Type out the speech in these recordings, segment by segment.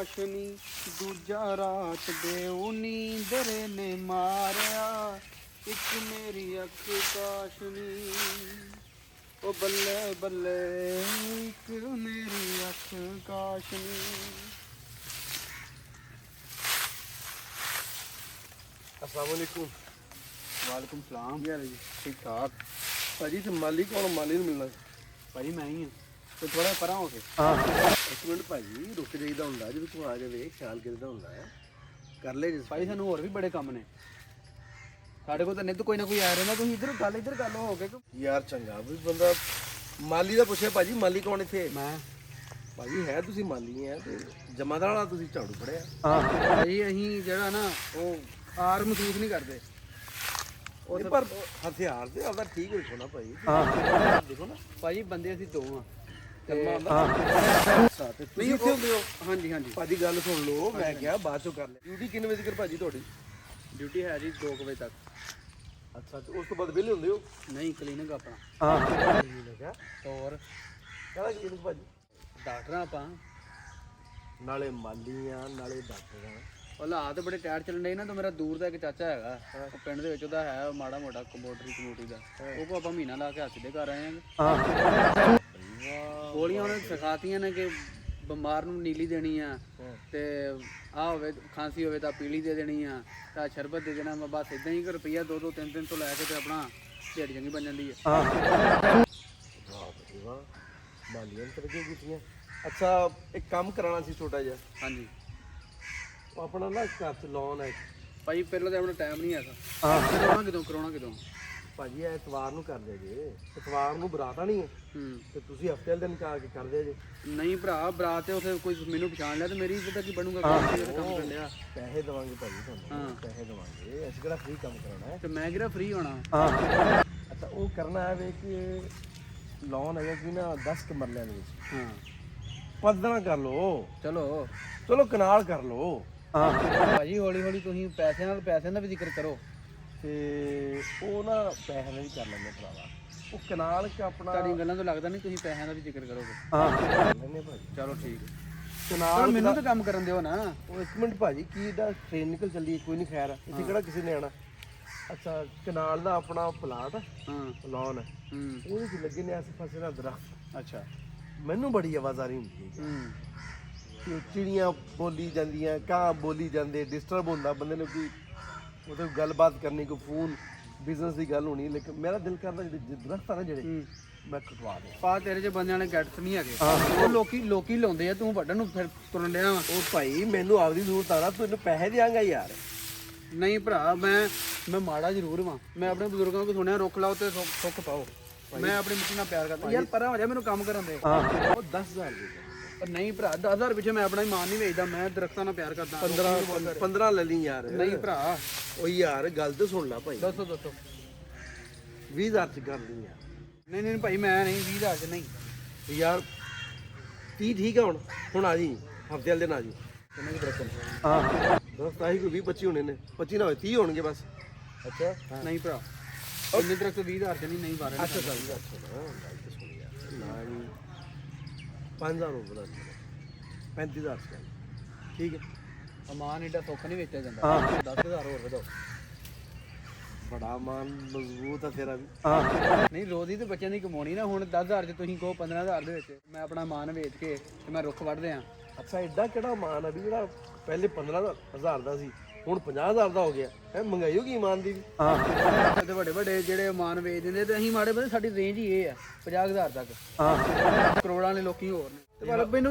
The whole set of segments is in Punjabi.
ਕਾਸ਼ਨੀ ਦੂਜਾ ਰਾਤ ਦੇ ਉਹ ਨੀਂਦਰੇ ਨੇ ਮਾਰਿਆ ਇੱਕ ਮੇਰੀ ਅੱਖ ਕਾਸ਼ਨੀ ਉਹ ਬੱਲੇ ਬੱਲੇ ਇੱਕ ਮੇਰੀ ਅੱਖ ਕਾਸ਼ਨੀ। अस्सलाम वालेकुम। वालेकुम सलाम। क्या हाल है जी? ठीक ठाक भाजी ते माली कौन माली नहीं मिलना भाजी मैं ही हूँ तो थोड़ा परा हो के एक मिनट भाजी रुक जाइदा हुंदा जब तू आ जावे ख्याल करदा हुंदा है कर ले जिस भाई सानू होर भी बड़े काम ने साढ़े को तो नहीं तो कोई ना कोई आ रहा तुम इधर गल हो गए यार चंगा भी बंदा माली दा पूछे भाजी माली कौन इथे मैं भाजी है तुसी माली है ते जमादार वाला तुसी झाड़ू फड़िया भाई अहीं जेड़ा ना वो आर महसूस नहीं करते और पर हथियार ते आपदा ठीक होई सोना भाई देखो ना भाई बंदे ਅਸੀਂ ਦੋ ਆ करना आंदा साथ ते तुसी इथे हुंदे हो ਹਾਂਜੀ ਹਾਂਜੀ भाजी गल सुन लो मैं क्या बाद चो कर ले ड्यूटी किन्ने बजे तक भाजी ਤੁਹਾਡੀ ਡਿਊਟੀ ਹੈ ਜੀ 2 ਵਜੇ ਤੱਕ अच्छा तो उस तो बाद वेले हुंदे हो ਨਹੀਂ ਕਲੀਨਿਕ ਆਪਣਾ नहीं लगा ਹੋਰ कहड़ा क्लिनिक भाजी ਡਾਕਟਰ ਆ ਆਪਾਂ नाले माली आ नाले डॉक्टर आ ਹਾਲਾਤ ਬੜੇ ਟਾਇਰ ਚੱਲਣ ਡੇ ਨਾ ਤਾਂ ਮੇਰਾ ਦੂਰ ਦਾ ਇੱਕ ਚਾਚਾ ਹੈਗਾ ਉਹ ਪਿੰਡ ਦੇ ਵਿੱਚ ਉਹਦਾ ਹੈ ਮਾੜਾ ਮੋਟਾ ਕੰਪਿਊਟਰੀ ਦਾ ਉਹ ਕੋ ਆਪਾਂ ਮਹੀਨਾ ਲਾ ਕੇ ਹੱਥ ਦੇ ਘਰ ਆਏ ਆਂ ਗੋਲੀਆਂ ਉਹਨੇ ਸਿਖਾਤੀਆਂ ਨੇ ਕਿ ਬਿਮਾਰ ਨੂੰ ਨੀਲੀ ਦੇਣੀ ਆ ਤੇ ਆ ਹੋਵੇ ਖਾਂਸੀ ਹੋਵੇ ਤਾਂ ਪੀਲੀ ਦੇ ਦੇਣੀ ਆ ਤਾਂ ਸ਼ਰਬਤ ਦੇ ਦੇਣਾ ਬਸ ਇਦਾਂ ਹੀ ਕਿ ਰੁਪਈਆ 2-2 3-3 ਤੋਂ ਲੈ ਕੇ ਤੇ ਆਪਣਾ ਢੇੜ ਚੰਗੀ ਬਣ ਜਾਂਦੀ ਹੈ वाह मालियां तरक्की कीतियां अच्छा एक काम कराना सी छोटा जिहा ਹਾਂਜੀ अपना ना घर च लोन है ਭਾਈ ਪਹਿਲਾਂ ਤਾਂ ਆਪਣਾ ਟਾਈਮ ਨਹੀਂ ਹੈਗਾ ਕਰਾਉਣਾ ਕਿਦੋਂ ਭਾਜੀ ਐਤਵਾਰ ਨੂੰ ਕਰ ਦੇ ਜੇ ਐਤਵਾਰ ਨੂੰ ਬਰਾਤ ਆਣੀ ਹੈ ਤੇ ਤੁਸੀਂ ਹਫਤੇ ਵਾਲੇ ਦਿਨ ਕਾ ਕੇ ਕਰ ਦੇ ਜੇ ਨਹੀਂ ਭਰਾ ਬਰਾਤ ਤੇ ਉਥੇ ਕੋਈ ਮੈਨੂੰ ਪਛਾਣ ਲਿਆ ਤੇ ਮੇਰੀ ਪਤਾ ਕੀ ਬਣੂਗਾ ਕੰਮ ਕਰ ਲਿਆ ਪੈਸੇ ਦਵਾਂਗੇ ਭਾਜੀ ਤੁਹਾਨੂੰ ਪੈਸੇ ਦਵਾਂਗੇ ਅਸੀਂ ਕਿਹੜਾ ਫ੍ਰੀ ਕੰਮ ਕਰਾਉਣਾ ਹੈ ਤੇ ਮੈਂ ਕਿਹੜਾ ਫ੍ਰੀ ਹੋਣਾ ਅੱਛਾ ਉਹ ਕਰਨਾ ਹੈ ਵੇ ਕਿ ਲੋਨ ਹੈਗਾ ਕਿ ਨਾ 10 ਕ ਮਰਲਿਆਂ ਦੇ ਵਿੱਚ ਹਾਂ 15 ਕਰ ਲਓ ਚਲੋ ਕਨਾਲ ਕਰ ਲਓ ਭਾਜੀ ਹੌਲੀ ਹੌਲੀ ਤੁਸੀਂ ਪੈਸਿਆਂ ਦਾ ਵੀ ਜ਼ਿਕਰ ਕਰੋ ਤੇ ਉਹ ਨਾ ਪੈਸੇ ਨਾਲ ਵੀ ਕਰ ਲੈਂਦੇ ਭਰਾਵਾ ਉਹ ਕਨਾਲ ਚ ਆਪਣਾ ਤੁਹਾਡੀ ਗੱਲਾਂ ਤੋਂ ਲੱਗਦਾ ਨਹੀਂ ਤੁਸੀਂ ਪੈਸਿਆਂ ਦਾ ਵੀ ਜ਼ਿਕਰ ਕਰੋਗੇ ਲੈਣੇ ਭਾਜੀ ਚਲੋ ਠੀਕ ਕਨਾਲ ਮੈਨੂੰ ਤਾਂ ਕੰਮ ਕਰਨ ਦਿਓ ਨਾ ਉਹ ਇੱਕ ਮਿੰਟ ਭਾਜੀ ਕੀ ਦਾ ਟ੍ਰੇਨ ਨਿਕਲ ਚੱਲੀ ਕੋਈ ਨਹੀਂ ਖੈਰ ਇੱਥੇ ਕਿਹੜਾ ਕਿਸੇ ਨੇ ਆਣਾ ਅੱਛਾ ਕਨਾਲ ਦਾ ਆਪਣਾ ਪਲਾਟ ਹਾਂ ਲੋਨ ਉਹਦੇ ਚ ਲੱਗੇ ਨੇ ਆਸੇ ਪਾਸੇ ਦਾ ਦਰਖਤ ਅੱਛਾ ਮੈਨੂੰ ਬੜੀ ਆਵਾਜ਼ ਆ ਰਹੀ ਹੁੰਦੀ ਹੈ ਕਿ ਚਿੜੀਆਂ ਬੋਲੀ ਜਾਂਦੀਆਂ ਕਾਂ ਬੋਲੀ ਜਾਂਦੇ ਡਿਸਟਰਬ ਹੁੰਦਾ ਬੰਦੇ ਨੂੰ ਕੋਈ ਉਹਦੇ ਗੱਲਬਾਤ ਕਰਨੀ ਕੋਈ ਫੋਨ ਬਿਜ਼ਨਸ ਦੀ ਗੱਲ ਹੋਣੀ ਲੇਕਿਨ ਮੇਰਾ ਦਿਲ ਕਰਦਾ ਜਿਹੜੇ ਦਰਖਤ ਆ ਨਾ ਜਿਹੜੇ ਮੈਂ ਕਟਵਾ ਦੇ ਪਾ ਤੇਰੇ ਚ ਬੰਦਿਆਂ ਨੇ ਗੱਟਸ ਨਹੀਂ ਹੈਗੇ ਉਹ ਲੋਕੀ ਲਾਉਂਦੇ ਆ ਤੂੰ ਵੱਢਣ ਨੂੰ ਫਿਰ ਤੁਰਨ ਡਿਆ ਵਾ ਉਹ ਭਾਈ ਮੈਨੂੰ ਆਪਦੀ ਜ਼ਰੂਰਤ ਆ ਨਾ ਤੂੰ ਇਹਨੂੰ ਪੈਸੇ ਦਿਆਂਗਾ ਯਾਰ ਨਹੀਂ ਭਰਾ ਮੈਂ ਮਾੜਾ ਜ਼ਰੂਰ ਵਾਂ ਮੈਂ ਆਪਣੇ ਬਜ਼ੁਰਗਾਂ ਕੋਲ ਸੁਣਿਆ ਰੁੱਖ ਲਾਓ ਤੇ ਸੁੱਖ ਪਾਓ ਮੈਂ ਆਪਣੀ ਮਿੱਟੀ ਨਾਲ ਪਿਆਰ ਕਰਦਾ ਯਾਰ ਪਰਾਂ ਹੋ ਜਾ ਮੈਨੂੰ ਕੰਮ ਕਰਨ ਦੇ ਉਹ 10000 ਦੇ ਪਰ ਨਹੀਂ ਭਰਾ 10000 ਪਿੱਛੇ ਮੈਂ ਆਪਣਾ ਇਮਾਨ ਨਹੀਂ ਵੇਚਦਾ ਮੈਂ ਦਰਖਤਾਂ ਨਾਲ ਪਿਆਰ ਕਰਦਾ 15 ਲੈ ਲਈ ਯਾਰ ਨਹੀਂ ਭਰਾ ਉਹ ਯਾਰ ਗੱਲ ਤੇ ਸੁਣ ਲੈ ਭਾਈ ਦੱਸੋ 20000 ਚ ਕਰ ਲਈ ਯਾਰ ਨਹੀਂ ਭਾਈ ਮੈਂ ਨਹੀਂ 20000 ਚ ਨਹੀਂ ਯਾਰ 30 ਠੀਕ ਆ ਹੁਣ ਆ ਜੀ ਹਫਤੇ ਵਾਲੇ ਦਿਨ ਆ ਜੀ ਕਿੰਨੇ ਦੀ ਦਰਖਤ ਦਰਖਤ ਆਹੀ ਕੋਈ 20 25 ਹੋਣੇ ਨੇ 25 ਨਾ ਹੋਏ 30 ਹੋਣਗੇ ਬਸ ਅੱਛਾ ਨਹੀਂ ਭਰਾ ਇੰਨੇ ਦਰਖਤ 20000 ਚ ਨਹੀਂ ਬਾਰੇ ਅੱਛਾ ਗੱਲ ਤੇ ਸੁਣ ਯਾਰ ਨਾ ਜੀ 5000 ਹੋ ਬੜਾ 35000 ਠੀਕ ਹੈ ਅਮਾਨ ਏਡਾ ਸੁੱਖ ਨਹੀਂ ਵੇਚਿਆ ਜਾਂਦਾ 10000 ਹੋਰ ਵਧਾਓ ਬੜਾ ਮਾਨ ਮਜ਼ਬੂਤ ਆ ਤੇਰਾ ਵੀ ਨਹੀਂ ਰੋਜ਼ ਹੀ ਤੇ ਬੱਚਿਆਂ ਦੀ ਕਮਾਉਣੀ ਨਾ ਹੁਣ 10000 ਚ ਤੁਸੀਂ ਕਹੋ 15000 ਦੇ ਵਿੱਚ ਮੈਂ ਆਪਣਾ ਮਾਨ ਵੇਚ ਕੇ ਤੇ ਮੈਂ ਰੁੱਖ ਵੱਢਦੇ ਆ ਅੱਛਾ ਐਡਾ ਕਿਹੜਾ ਮਾਨ ਆ ਵੀ ਜਿਹੜਾ ਪਹਿਲੇ 15000 ਦਾ ਸੀ ਹੁਣ 50000 ਦਾ ਹੋ ਗਿਆ ਹੈ ਮਹਿੰਗਾਈ ਹੋ ਗਈ ਮਾਨ ਦੀ ਵੀ ਤੇ ਵੱਡੇ ਜਿਹੜੇ ਮਾਨ ਵੇਚ ਦਿੰਦੇ ਤੇ ਅਸੀਂ ਮਾੜੇ ਬੰਦੇ ਸਾਡੀ ਰੇਂਜ ਹੀ ਇਹ ਆ 50000 ਤੱਕ ਕਰੋੜਾਂ ਵਾਲੇ ਲੋਕੀ ਹੋਰ ਨੇ ਤੇ ਪਰ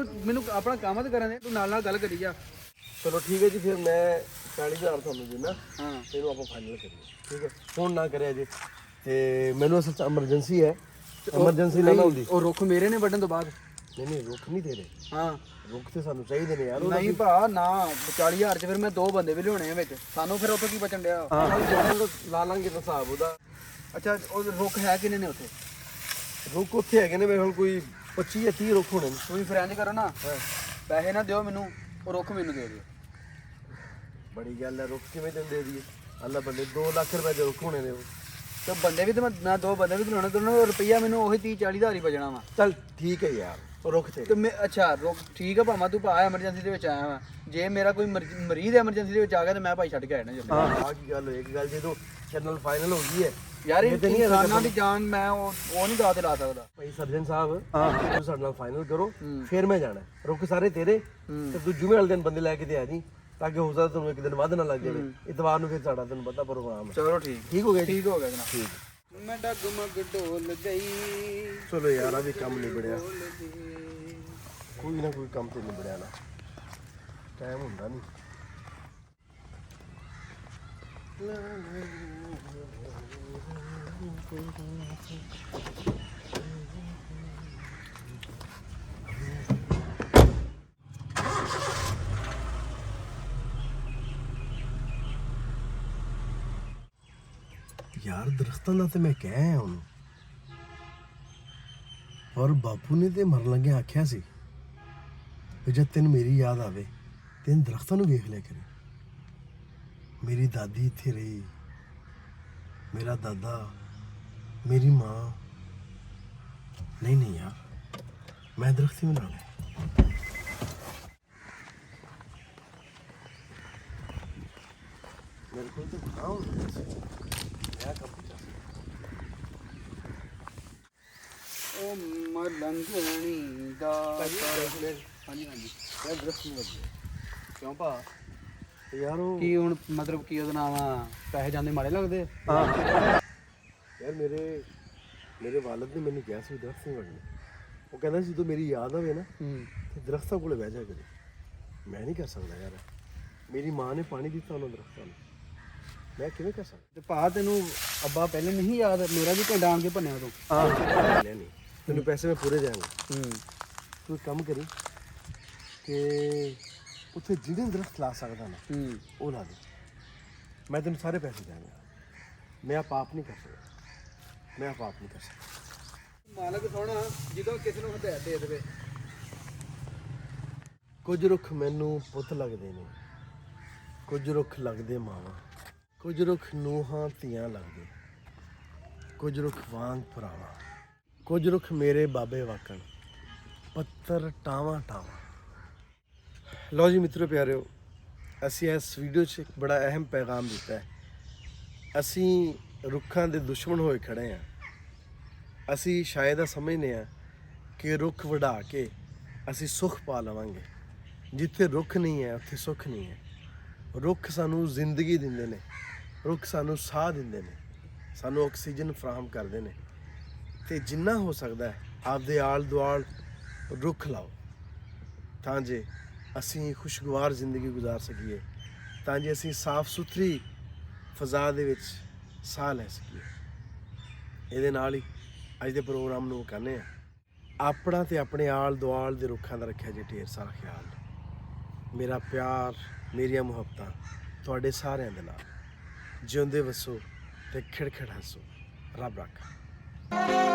ਮੈਨੂੰ ਆਪਣਾ ਕੰਮ ਤੇ ਕਰਨ ਦੇ ਤੂੰ ਨਾਲ ਗੱਲ ਕਰੀ ਜਾ ਚਲੋ ਠੀਕ ਹੈ ਜੀ ਫਿਰ ਮੈਂ 40000 ਤੁਹਾਨੂੰ ਦਿੰਦਾ ਹਾਂ ਇਹਨੂੰ ਆਪਾਂ ਫਾਈਨਲ ਕਰੀਏ ਠੀਕ ਹੈ ਫੋਨ ਨਾ ਕਰਿਆ ਜੀ ਤੇ ਮੈਨੂੰ ਅਸਲ ਚ ਐਮਰਜੈਂਸੀ ਹੈ ਐਮਰਜੈਂਸੀ ਲੈਣਾ ਹੁੰਦੀ ਉਹ ਰੁੱਖ ਮੇਰੇ ਨੇ ਵੱਢਣ ਤੋਂ ਬਾਅਦ ਨਹੀਂ ਰੁੱਖ ਨਹੀਂ ਤੇਰੇ ਹਾਂ ਰੁੱਖ ਤੇ ਸਾਨੂੰ ਚਾਹੀਦੇ ਨੇ ਯਾਰ ਨਹੀਂ ਭਰਾ ਨਾ 40000 ਚ ਫਿਰ ਮੈਂ 2 ਬੰਦੇ ਵੀ ਲਿਆਉਣੇ ਆ ਵਿੱਚ ਸਾਨੂੰ ਫਿਰ ਉੱਥੇ ਕੀ ਬਚਣ ਡਿਆ ਲਾ ਲਾਂਗੇ ਹਿਸਾਬ ਉਹਦਾ ਅੱਛਾ ਉਹ ਰੁੱਖ ਹੈ ਕਿੰਨੇ ਨੇ ਉੱਥੇ ਰੁੱਖ ਉੱਥੇ ਹੈਗੇ ਨੇ ਮੇਰੇ ਕੋਲ ਕੋਈ 25 ਜਾਂ 30 ਰੁੱਖ ਹੋਣੇ ਨੇ ਤੁਸੀਂ ਫਿਰ ਇੰਝ ਕਰੋ ਨਾ ਪੈਸੇ ਨਾ ਦਿਓ ਮੈਨੂੰ ਉਹ ਰੁੱਖ ਮੈਨੂੰ ਦੇ ਦਿਓ ਬੜੀ ਗੱਲ ਹੈ ਰੁੱਖ ਕਿਵੇਂ ਦਿੰਦੇ ਦੀਏ ਅੱਲਾ ਬੰਦੇ 2 ਲੱਖ ਰੁਪਏ ਦੇ ਰੁੱਖ ਹੋਣੇ ਨੇ ਉਹ ਤੇ ਬੰਦੇ ਵੀ ਤੇ ਮੈਂ 2 ਬੰਦੇ ਵੀ ਬਣਾਉਣੇ ਤੇ ਉਹਨਾਂ ਨੂੰ ਰੁਪਈਆ ਮੈਨੂੰ ਉਹੀ 30-40 ਹਜ਼ਾਰ ਹੀ ਬਚਣਾ ਵਾ ਚੱਲ ਠੀਕ ਹੈ ਯਾਰ ਰੁੱਖ ਤੇ ਤੇ ਮੈਂ ਅੱਛਾ ਰੁਕ ਠੀਕ ਆ ਭਾਵੇਂ ਤੂੰ ਭਾ ਐਮਰਜੈਂਸੀ ਦੇ ਵਿੱਚ ਆਇਆ ਵਾ ਜੇ ਮੇਰਾ ਕੋਈ ਮਰੀਜ਼ ਐਮਰਜੈਂਸੀ ਦੇ ਵਿੱਚ ਆ ਗਿਆ ਤੇ ਮੈਂ ਭਾਈ ਛੱਡ ਕੇ ਆਇਆ ਨਾ ਜਲਦੀ ਹਾਂ ਆ ਕੀ ਗੱਲ ਹੋਈ ਇੱਕ ਗੱਲ ਜਦੋਂ ਚੈਨਲ ਫਾਈਨਲ ਹੋ ਗਈ ਹੈ ਯਾਰ ਇਹ ਇਹ ਤੇ ਨਹੀਂ ਇਨਸਾਨਾਂ ਦੀ ਜਾਨ ਮੈਂ ਉਹ ਨਹੀਂ ਦਾਅ ਤੇ ਲਾ ਸਕਦਾ ਭਾਈ ਸਰਜਨ ਸਾਹਿਬ ਤੁਸੀਂ ਸਾਡੇ ਨਾਲ ਫਾਈਨਲ ਕਰੋ ਫਿਰ ਮੈਂ ਜਾਣਾ ਰੁੱਖ ਸਾਰੇ ਤੇਰੇ ਤੇ ਤੂੰ ਜੁਮੇ ਵਾਲੇ ਦਿਨ ਬੰਦੇ ਲੈ ਕੇ ਤੇ ਆ ਜੀ ਤਾਂ ਕਿ ਹੋ ਸਕਦਾ ਤੁਹਾਨੂੰ ਇੱਕ ਦਿਨ ਵੱਧ ਨਾ ਲੱਗ ਜਾਵੇ ਇਤਵਾਰ ਨੂੰ ਫਿਰ ਸਾਡਾ ਤੈਨੂੰ ਪਤਾ ਪ੍ਰੋਗਰਾਮ ਹੈ ਚਲੋ ਠੀਕ ਠੀਕ ਹੋ ਗਿਆ ਜੀ? ਠੀਕ ਹੋ ਗਿਆ ਜਨਾਬ ਠੀਕ ਮੈਂ ਡਗਮਗ ਢੋਲ ਗਈ ਚਲੋ ਯਾਰ ਆ ਵੀ ਕੰਮ ਨਿਬੜਿਆ ਕੋਈ ਨਾ ਕੋਈ ਕੰਮ ਤੇ ਨਿਬੜਿਆ ਨਾ ਟਾਈਮ ਹੁੰਦਾ ਨਹੀਂ ਯਾਰ ਦਰਖਤਾਂ ਦਾ ਤੇ ਮੈਂ ਕਹਿ ਆਇਆ ਉਹਨੂੰ ਪਰ ਬਾਪੂ ਨੇ ਤੇ ਮਰਨ ਲੱਗੇ ਆਖਿਆ ਸੀ ਵੀ ਜਦ ਤੈਨੂੰ ਮੇਰੀ ਯਾਦ ਆਵੇ ਤੈਨੂੰ ਦਰਖਤਾਂ ਨੂੰ ਵੇਖ ਲਿਆ ਕਰੇ ਮੇਰੀ ਦਾਦੀ ਇੱਥੇ ਰਹੀ ਮੇਰਾ ਦਾਦਾ ਮੇਰੀ ਮਾਂ ਨਹੀਂ ਯਾਰ ਮੈਂ ਦਰਖਤ ਹੀ ਬਣਾ ਲਿਆ ਮੇਰੇ ਕੋਲ ਤਾਂ ਖਾਉਂ ਮੈਂ ਕੰਮ ਉਹ ਮਲੰਗਣੀ ਦਾ ਹਾਂਜੀ ਹਾਂਜੀ ਮੈਂ ਦਰਖਤ ਨਹੀਂ ਲੱਗੇ ਕਿਉਂ ਭਾ ਯਾਰ ਉਹ ਕੀ ਹੁਣ ਮਤਲਬ ਕੀ ਉਹਦਾ ਨਾਮ ਆ ਪੈਸੇ ਜਾਂਦੇ ਮਾੜੇ ਲੱਗਦੇ ਯਾਰ ਮੇਰੇ ਵਾਲਦ ਨੇ ਮੈਨੂੰ ਕਿਹਾ ਸੀ ਦਰਖਤ ਨਹੀਂ ਵੜਨੇ ਉਹ ਕਹਿੰਦਾ ਸੀ ਜਦੋਂ ਮੇਰੀ ਯਾਦ ਆਵੇ ਨਾ ਤੇ ਦਰਖਤਾਂ ਕੋਲੇ ਬਹਿ ਜਾ ਕਰੇ ਮੈਂ ਨਹੀਂ ਕਰ ਸਕਦਾ ਯਾਰ ਮੇਰੀ ਮਾਂ ਨੇ ਪਾਣੀ ਦਿੱਤਾ ਉਹਨਾਂ ਦਰਖਤਾਂ ਨੂੰ ਮੈਂ ਕਿਵੇਂ ਕਰ ਸਕਦਾ ਤੇ ਭਾ ਤੈਨੂੰ ਅੱਬਾ ਪਹਿਲੇ ਨਹੀਂ ਯਾਦ ਮੇਰਾ ਵੀ ਢਿੱਡ ਆਣ ਕੇ ਭੰਨਿਆ ਤੂੰ ਨਹੀਂ ਤੈਨੂੰ ਪੈਸੇ ਮੈਂ ਪੂਰੇ ਦੇਵਾਂਗਾ ਤੂੰ ਇੱਕ ਕੰਮ ਕਰੀ ਕਿ ਉੱਥੇ ਜਿਹੜੇ ਦਰਖਤ ਲਾ ਸਕਦਾ ਨਾ ਉਹ ਲਾ ਦੇ ਮੈਂ ਤੈਨੂੰ ਸਾਰੇ ਪੈਸੇ ਦੇਵਾਂਗਾ ਮੈਂ ਆਪ ਨਹੀਂ ਕਰ ਸਕਦਾ ਮੈਂ ਆਪ ਨਹੀਂ ਕਰ ਸਕਦਾ ਮਾਲਕ ਸੋਹਣਾ ਜਦੋਂ ਕਿਸੇ ਨੂੰ ਹਦਾਇਤ ਦੇ ਦੇਵੇ ਕੁਝ ਰੁੱਖ ਮੈਨੂੰ ਪੁੱਤ ਲੱਗਦੇ ਨੇ ਕੁਝ ਰੁੱਖ ਲੱਗਦੇ ਮਾਵਾਂ ਕੁਝ ਰੁੱਖ ਨੂੰਹਾਂ ਧੀਆਂ ਲੱਗਦੇ ਕੁਝ ਰੁੱਖ ਵਾਂਗ ਭਰਾਵਾਂ ਕੁਝ ਰੁੱਖ ਮੇਰੇ ਬਾਬੇ ਵਾਕਣ ਪੱਤਰ ਟਾਵਾਂ ਲਓ ਜੀ ਮਿੱਤਰੋ ਪਿਆਰਿਓ ਅਸੀਂ ਇਸ ਵੀਡੀਓ 'ਚ ਇੱਕ ਬੜਾ ਅਹਿਮ ਪੈਗਾਮ ਦਿੱਤਾ ਹੈ ਅਸੀਂ ਰੁੱਖਾਂ ਦੇ ਦੁਸ਼ਮਣ ਹੋਏ ਖੜੇ ਹਾਂ ਅਸੀਂ ਸ਼ਾਇਦ ਇਹ ਸਮਝਦੇ ਹਾਂ ਕਿ ਰੁੱਖ ਵਢਾ ਕੇ ਅਸੀਂ ਸੁੱਖ ਪਾ ਲਵਾਂਗੇ ਜਿੱਥੇ ਰੁੱਖ ਨਹੀਂ ਹੈ ਉੱਥੇ ਸੁੱਖ ਨਹੀਂ ਹੈ ਰੁੱਖ ਸਾਨੂੰ ਜ਼ਿੰਦਗੀ ਦਿੰਦੇ ਨੇ ਰੁੱਖ ਸਾਨੂੰ ਸਾਹ ਦਿੰਦੇ ਨੇ ਸਾਨੂੰ ਆਕਸੀਜਨ ਫਰਾਹਮ ਕਰਦੇ ਨੇ ਤੇ ਜਿੰਨਾ ਹੋ ਸਕਦਾ ਹੈ ਆਪਦੇ ਆਲ ਦੁਆਲ ਰੁੱਖ ਲਾਓ ਤਾਂ ਜੇ ਅਸੀਂ ਖੁਸ਼ਗਵਾਰ ਜ਼ਿੰਦਗੀ ਗੁਜ਼ਾਰ ਸਕੀਏ ਤਾਂ ਜੇ ਅਸੀਂ ਸਾਫ਼ ਸੁਥਰੀ ਫਜ਼ਾ ਦੇ ਵਿੱਚ ਸਾਹ ਲੈ ਸਕੀਏ ਇਹਦੇ ਨਾਲ ਹੀ ਅੱਜ ਦੇ ਪ੍ਰੋਗਰਾਮ ਨੂੰ ਕਹਿੰਦੇ ਆ ਆਪਣਾ ਤੇ ਆਪਣੇ ਆਲ ਦੁਆਲ ਦੇ ਰੁੱਖਾਂ ਦਾ ਰੱਖਿਆ ਜੇ ਢੇਰ ਸਾਰਾ ਖਿਆਲ ਮੇਰਾ ਪਿਆਰ ਮੇਰੀਆਂ ਮੁਹੱਬਤਾਂ ਤੁਹਾਡੇ ਸਾਰਿਆਂ ਦੇ ਨਾਲ ਜਿਉਂਦੇ ਵਸੋ ਤੇ ਖਿੜਖਿੜ ਹੱਸੋ ਰੱਬ ਰੱਖਾ